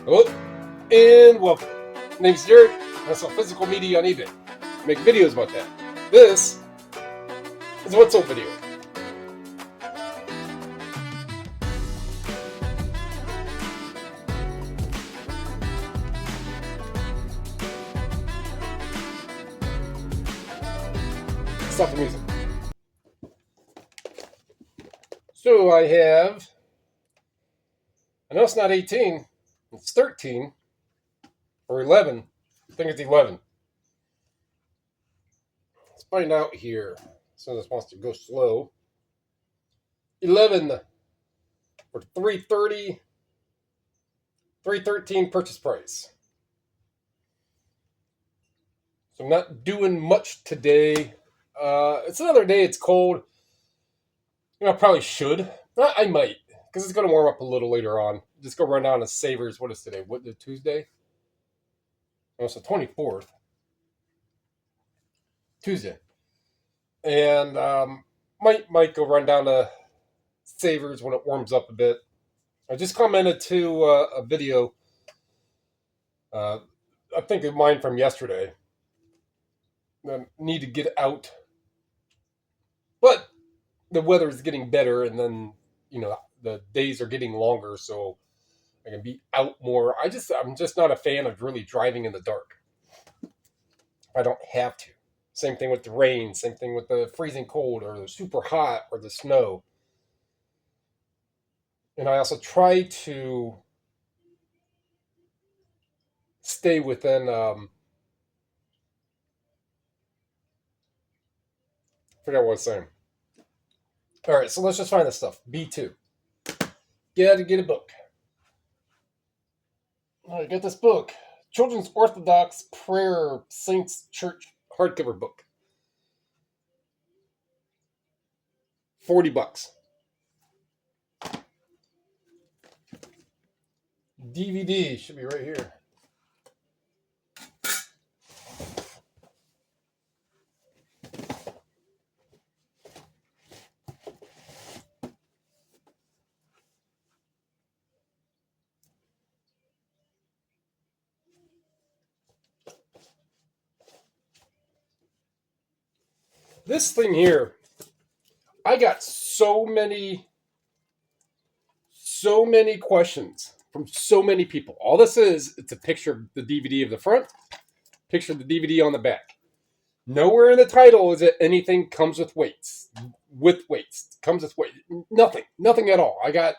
Hello and welcome. My name's Derek. I sell physical media on eBay. I make videos about that. This is a What's Sold video. Stop the music. So I know it's not 18, it's 13 or 11. I think it's 11. Let's find out here. So this wants to go slow. 11 for 330, 313 purchase price. So I'm not doing much today. It's another day. It's cold. I probably should. I might, because it's going to warm up a little later on. Just go run down to Savers. What is today? What, the Tuesday? Oh, it's the 24th. Tuesday. And might go run down to Savers when it warms up a bit. I just commented to a video, I think of mine from yesterday. I need to get out. But the weather is getting better, and then, the days are getting longer, so I can be out more. I'm just not a fan of really driving in the dark. I don't have to. Same thing with the rain, same thing with the freezing cold or the super hot or the snow. And I also try to stay within, I forgot what I was saying. All right, so let's just find this stuff. B2. Gotta get a book. All right, get this book. Children's Orthodox Prayer Saints Church hardcover book. $40. DVD should be right here. This thing here, I got so many questions from so many people. All this is, it's a picture of the DVD of the front, picture of the DVD on the back. Nowhere in the title is it anything comes with weights. Comes with weight. Nothing at all. I got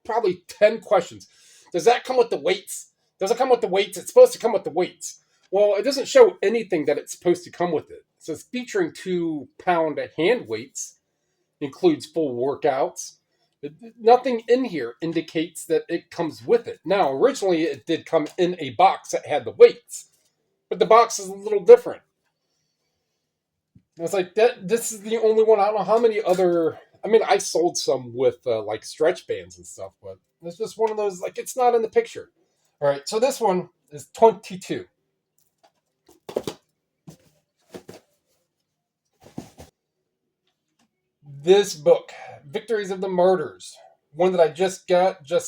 probably 10 questions. Does that come with the weights? Does it come with the weights? It's supposed to come with the weights. Well, it doesn't show anything that it's supposed to come with it. So it's featuring 2-pound hand weights, includes full workouts. Nothing in here indicates that it comes with it. Now, originally it did come in a box that had the weights, but the box is a little different. It's like that. This is the only one. I don't know how many other. I mean, I sold some with like stretch bands and stuff, but it's just one of those. Like, it's not in the picture. All right, so this one is 22. This book, Victories of the Martyrs, one that I just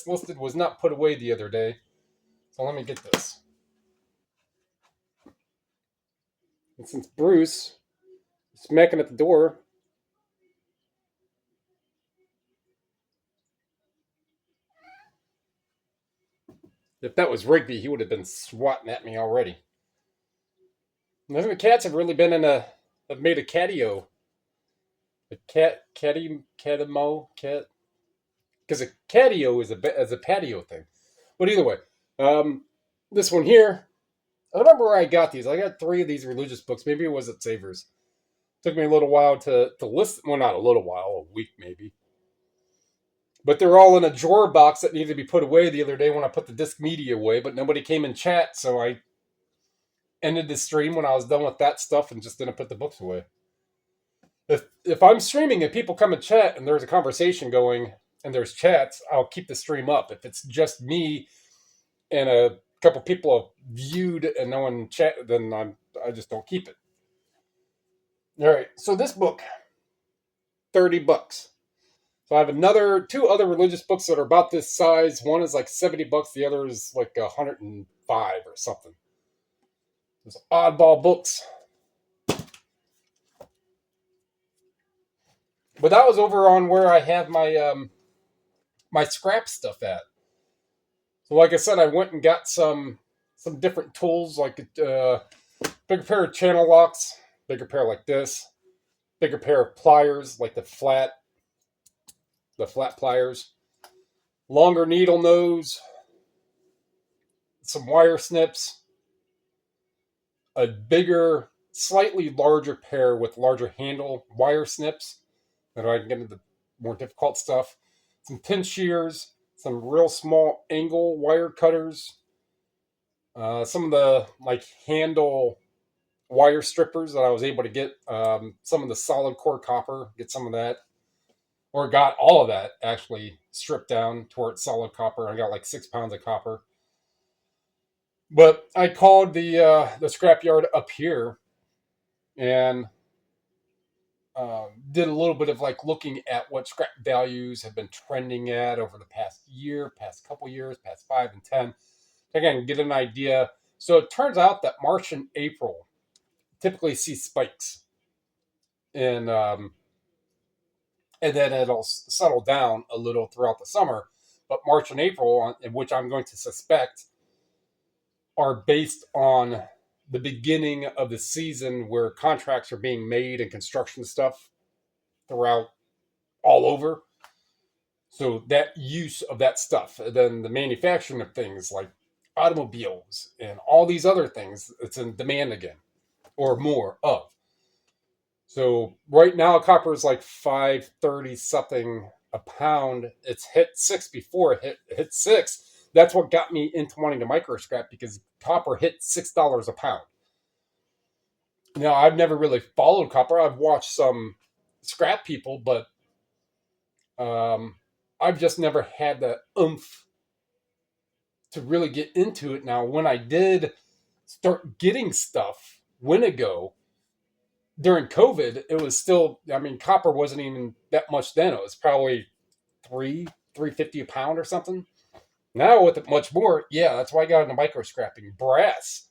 listed, was not put away the other day. So let me get this. And since Bruce is smacking at the door, if that was Rigby, he would have been swatting at me already. None of the cats have really been have made a catio. A catimo, because a catio is a patio thing. But either way, this one here, I don't remember where I got these. I got 3 of these religious books. Maybe it was at Savers. Took me a little while to list. Well, not a little while, a week maybe. But they're all in a drawer box that needed to be put away the other day when I put the disc media away. But nobody came in chat, so I ended the stream when I was done with that stuff and just didn't put the books away. If I'm streaming and people come and chat and there's a conversation going and there's chats, I'll keep the stream up. If it's just me and a couple people have viewed and no one chat, then I just don't keep it. All right, so this book, $30. So I have two other religious books that are about this size. One is like $70, the other is like 105 or something. Those oddball books. But that was over on where I have my scrap stuff at. So like I said, I went and got some different tools, like a bigger pair of channel locks, bigger pair like this, bigger pair of pliers, like the flat pliers, longer needle nose, some wire snips, a bigger, slightly larger pair with larger handle wire snips that I can get into the more difficult stuff, some pin shears, some real small angle wire cutters, some of the like handle wire strippers that I was able to get, some of the solid core copper, get some of that, or got all of that actually stripped down towards solid copper. I got like 6 pounds of copper. But I called the scrapyard up here and did a little bit of like looking at what scrap values have been trending at over the past year, past couple years, past 5 and 10. Again, get an idea. So it turns out that March and April typically see spikes, and then it'll settle down a little throughout the summer. But March and April, which I'm going to suspect, are based on the beginning of the season where contracts are being made and construction stuff throughout all over. So that use of that stuff, and then the manufacturing of things like automobiles and all these other things, it's in demand again, or more of. So right now, copper is like 530 something a pound. It's hit 6 before it hit 6. That's what got me into wanting to micro scrap, because copper hit $6 a pound. Now, I've never really followed copper. I've watched some scrap people, but I've just never had the oomph to really get into it. Now, when I did start getting stuff when ago, during COVID, it was still, I mean, copper wasn't even that much then. It was probably $3.50 a pound or something. Now with it much more, yeah, that's why I got into micro scrapping. Brass.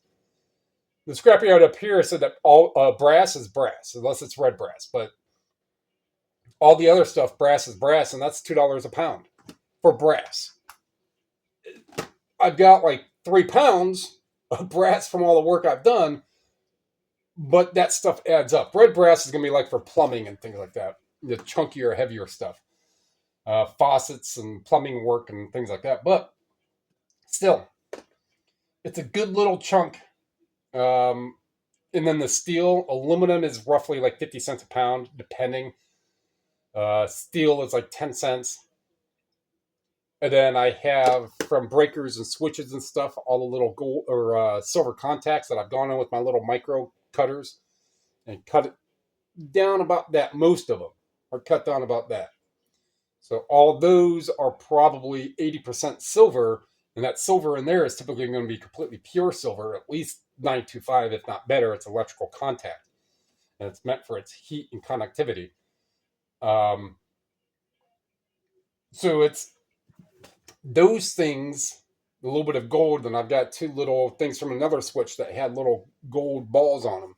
The scrapyard up here said that all brass is brass, unless it's red brass. But all the other stuff, brass is brass, and that's $2 a pound for brass. I've got like 3 pounds of brass from all the work I've done, but that stuff adds up. Red brass is going to be like for plumbing and things like that, the chunkier, heavier stuff. Faucets and plumbing work and things like that. But still, it's a good little chunk. And then the steel, aluminum is roughly like 50 cents a pound, depending. Steel is like 10 cents. And then I have, from breakers and switches and stuff, all the little gold or silver contacts that I've gone in with my little micro cutters and cut it down about that. Most of them are cut down about that. So all those are probably 80% silver, and that silver in there is typically going to be completely pure silver, at least 925, if not better. It's electrical contact, and it's meant for its heat and conductivity. So it's those things, a little bit of gold, and I've got 2 little things from another switch that had little gold balls on them.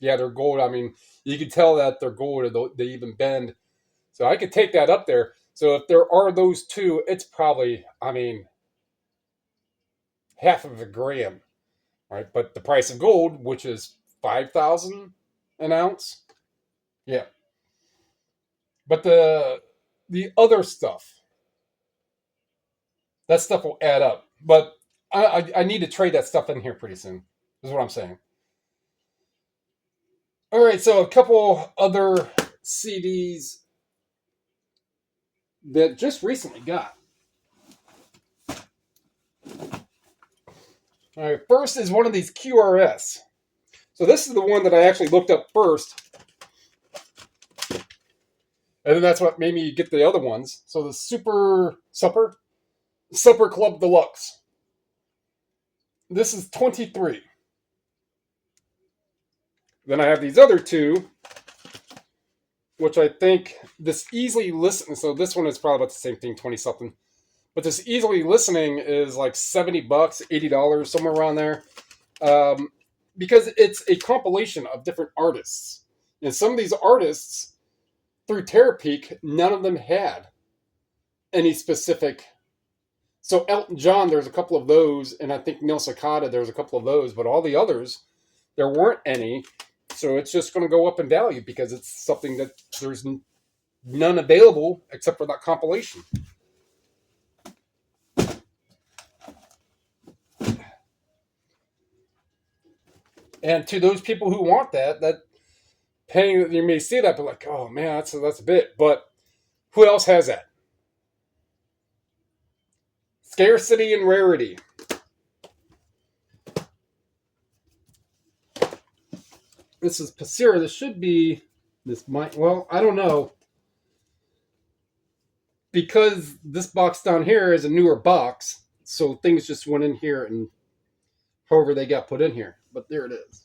Yeah, they're gold. I mean, you can tell that they're gold, or they even bend. So I could take that up there. So if there are those 2, it's probably, I mean, half of a gram, right? But the price of gold, which is 5,000 an ounce, yeah. But the other stuff, that stuff will add up. But I need to trade that stuff in here pretty soon, is what I'm saying. All right, so a couple other CDs that just recently got. All right, first is one of these QRS. So this is the one that I actually looked up first. And then that's what made me get the other ones. So the Supper Club Deluxe. This is 23. Then I have these other 2 which I think this easily listen. So this one is probably about the same thing, 20 something. But this easily listening is like $70, $80, somewhere around there. Um, because it's a compilation of different artists. And some of these artists, through Terapeak, none of them had any specific. So Elton John, there's a couple of those, and I think Neil Sakata, there's a couple of those, but all the others, there weren't any. So it's just going to go up in value because it's something that there's none available except for that compilation. And to those people who want that paying, you may see that, but like, oh man, that's a bit. But who else has that? Scarcity and rarity. This is Pasira. This should be, this might, well, I don't know. Because this box down here is a newer box, so things just went in here and however they got put in here. But there it is.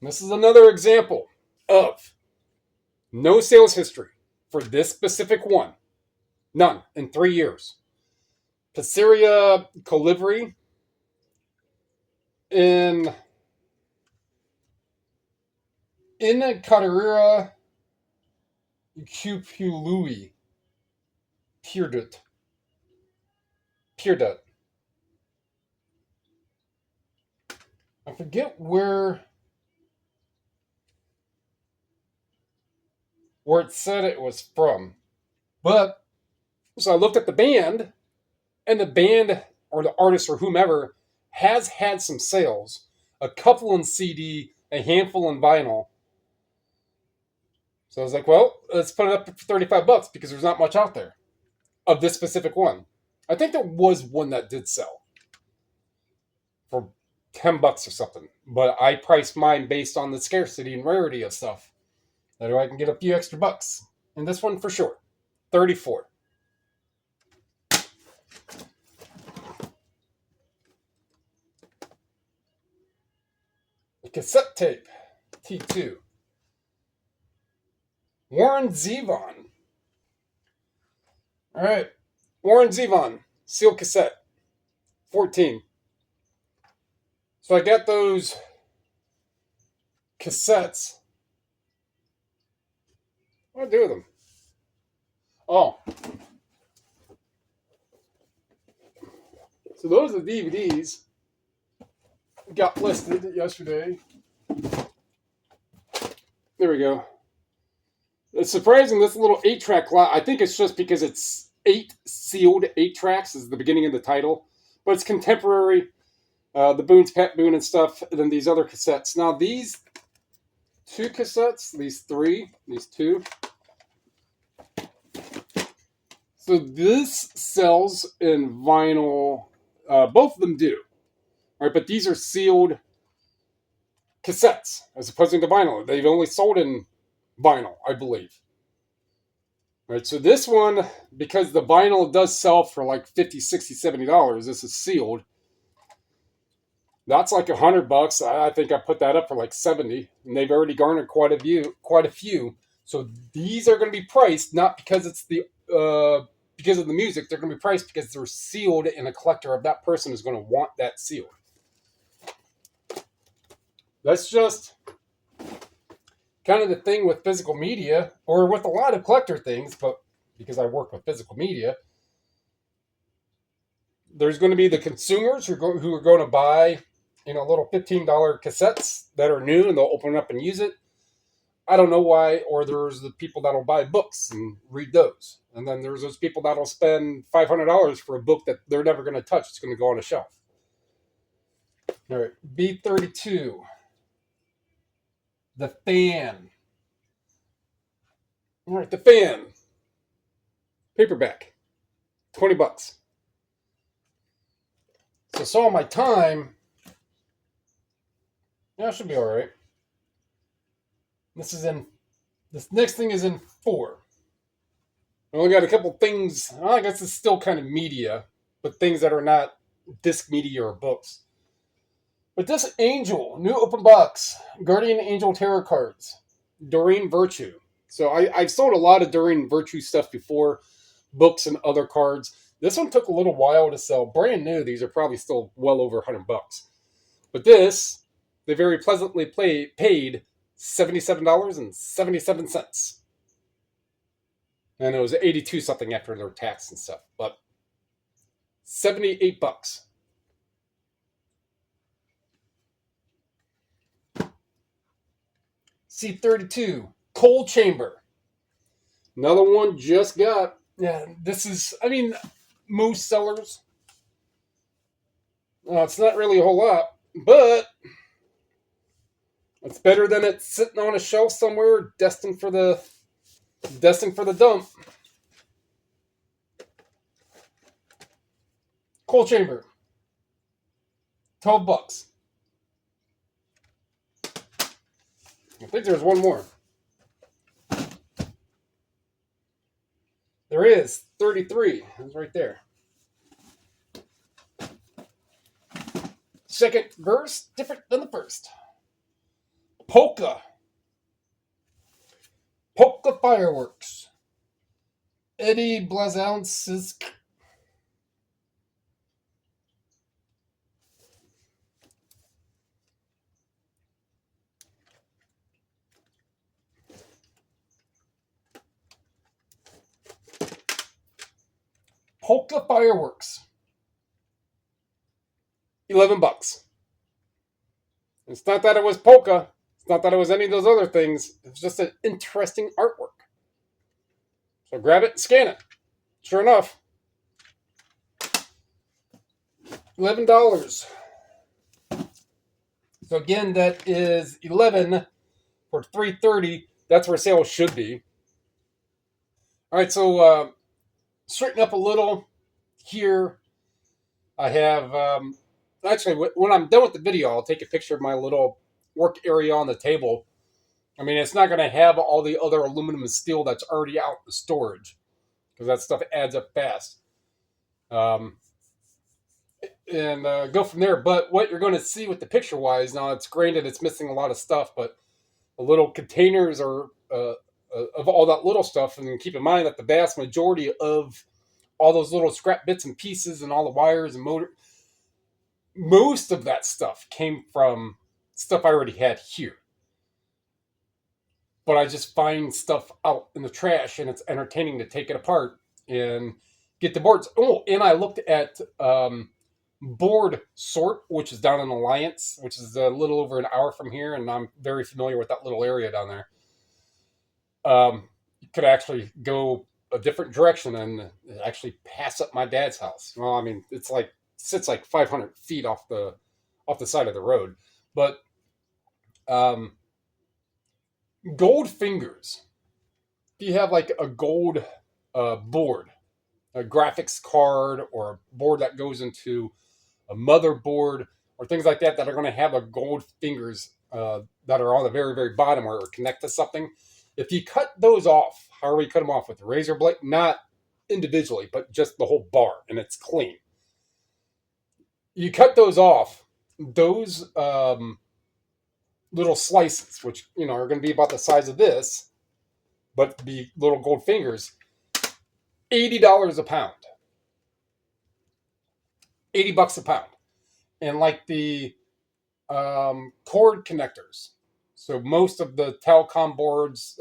This is another example of no sales history for this specific one. None in 3 years. Passeria Colivri in Catarira Cupului Pierdut. I forget where it said it was from. But, so I looked at the band, and the band, or the artist, or whomever, has had some sales. A couple in CD, a handful in vinyl. So I was like, well, let's put it up for $35 because there's not much out there of this specific one. I think there was one that did sell for $10 or something. But I priced mine based on the scarcity and rarity of stuff. That way I can get a few extra bucks. And this one for sure, $34. A cassette tape, T2. Warren Zevon. All right, Warren Zevon, sealed cassette, 14. So I got those cassettes. What do I do with them? Oh. So those are the DVDs. Got listed yesterday. There we go. It's surprising this little 8-track lot. I think it's just because it's 8 sealed 8 tracks is the beginning of the title. But it's contemporary. The Boone's Pat Boone and stuff. And then these other cassettes. Now these 2 cassettes, these 3, these 2. So this sells in vinyl. Both of them do. All right, but these are sealed cassettes as opposed to vinyl. They've only sold in vinyl, I believe. All right, so this one, because the vinyl does sell for like $50, $60, $70, this is sealed. That's like $100. I think I put that up for like $70, and they've already garnered quite a few. So these are going to be priced not because it's because of the music. They're going to be priced because they're sealed, and a collector of that person is going to want that sealed. That's just kind of the thing with physical media, or with a lot of collector things, but because I work with physical media, there's going to be the consumers who are going to buy, little $15 cassettes that are new, and they'll open it up and use it. I don't know why. Or there's the people that'll buy books and read those. And then there's those people that'll spend $500 for a book that they're never going to touch. It's going to go on a shelf. All right, B32. The Fan. All right, The Fan. Paperback. $20. So saw my time. Yeah, it should be all right. This next thing is in 4. I only got a couple things. I guess it's still kind of media, but things that are not disc media or books. But this Angel, new open box, Guardian Angel Tarot cards, Doreen Virtue. So I've sold a lot of Doreen Virtue stuff before, books and other cards. This one took a little while to sell. Brand new, these are probably still well over $100. But this, they very pleasantly paid $77.77. And it was 82 something after their tax and stuff. But $78. C32, Cold Chamber. Another one just got. Yeah, this is, I mean, most sellers. It's not really a whole lot, but it's better than it sitting on a shelf somewhere destined for the dump. Cold Chamber, $12. I think there's one more. There is 33. It's right there. Second verse, different than the first. Polka Fireworks. Eddie Blazonczyk. Polka Fireworks. $11. It's not that it was polka. It's not that it was any of those other things. It's just an interesting artwork. So grab it and scan it. Sure enough, $11. So again, that is 11 for $3.30. That's where sales should be. All right, so straighten up a little here. I have actually, when I'm done with the video, I'll take a picture of my little work area on the table. I mean, it's not going to have all the other aluminum and steel that's already out in storage, because that stuff adds up fast. And go from there. But what you're going to see with the picture-wise, now it's granted it's missing a lot of stuff, but the little containers are of all that little stuff. And keep in mind that the vast majority of all those little scrap bits and pieces and all the wires and motor, most of that stuff came from stuff I already had here. But I just find stuff out in the trash, and it's entertaining to take it apart and get the boards. Oh, and I looked at Board Sort, which is down in Alliance, which is a little over an hour from here, and I'm very familiar with that little area down there. You could actually go a different direction and actually pass up my dad's house. Well, I mean, it's like sits like 500 feet off the side of the road, but gold fingers. If you have like a gold board, a graphics card, or a board that goes into a motherboard, or things like that that are going to have a gold fingers that are on the very, very bottom where it connect to something. If you cut those off, however you cut them off with a razor blade, not individually, but just the whole bar, and it's clean. You cut those off, those little slices, which are going to be about the size of this, but the little gold fingers, $80 a pound. $80 a pound. And like the cord connectors. So most of the telecom boards,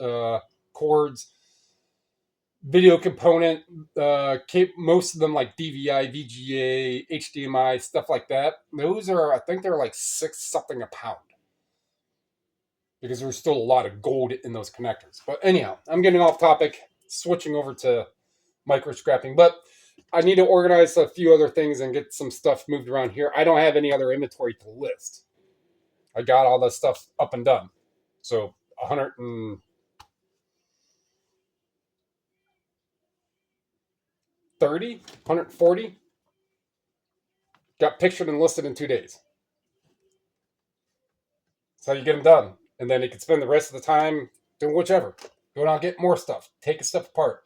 cords, video component, most of them like DVI, VGA, HDMI, stuff like that. Those are, I think they're like $6 something a pound. Because there's still a lot of gold in those connectors. But anyhow, I'm getting off topic, switching over to microscrapping. But I need to organize a few other things and get some stuff moved around here. I don't have any other inventory to list. I got all that stuff up and done. So 140 got pictured and listed in 2 days. That's how you get them done. And then you can spend the rest of the time doing whichever. Going out, get more stuff. Taking stuff apart.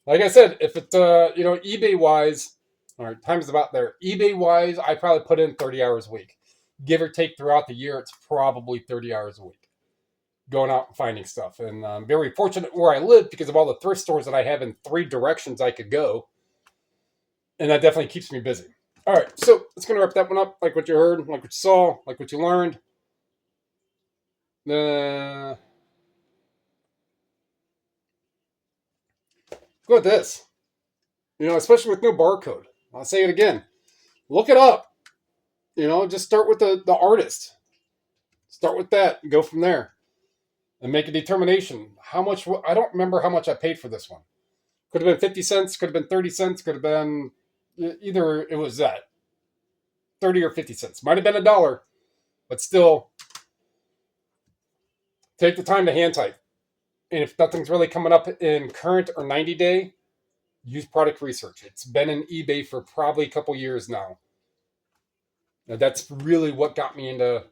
Like I said, if it, eBay-wise, all right, time's about there. eBay-wise, I probably put in 30 hours a week. give or take throughout the year, it's probably 30 hours a week going out and finding stuff. And I'm very fortunate where I live because of all the thrift stores that I have in 3 directions I could go. And that definitely keeps me busy. All right, so let's going to wrap that one up. Like what you heard, like what you saw, like what you learned. Go with this. Especially with no barcode. I'll say it again. Look it up. Just start with the artist. Start with that and go from there. And make a determination. How much? I don't remember how much I paid for this one. Could have been 50 cents, could have been 30 cents, could have been either it was that 30 or 50 cents. Might have been $1, but still take the time to hand type. And if nothing's really coming up in current or 90-day, use product research. It's been in eBay for probably a couple years now. Now that's really what got me into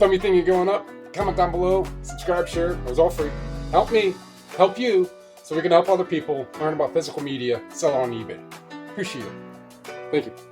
anything you're going up. Comment down below, subscribe, share. It was all free. Help me, help you, so we can help other people learn about physical media, sell on eBay. Appreciate it. Thank you.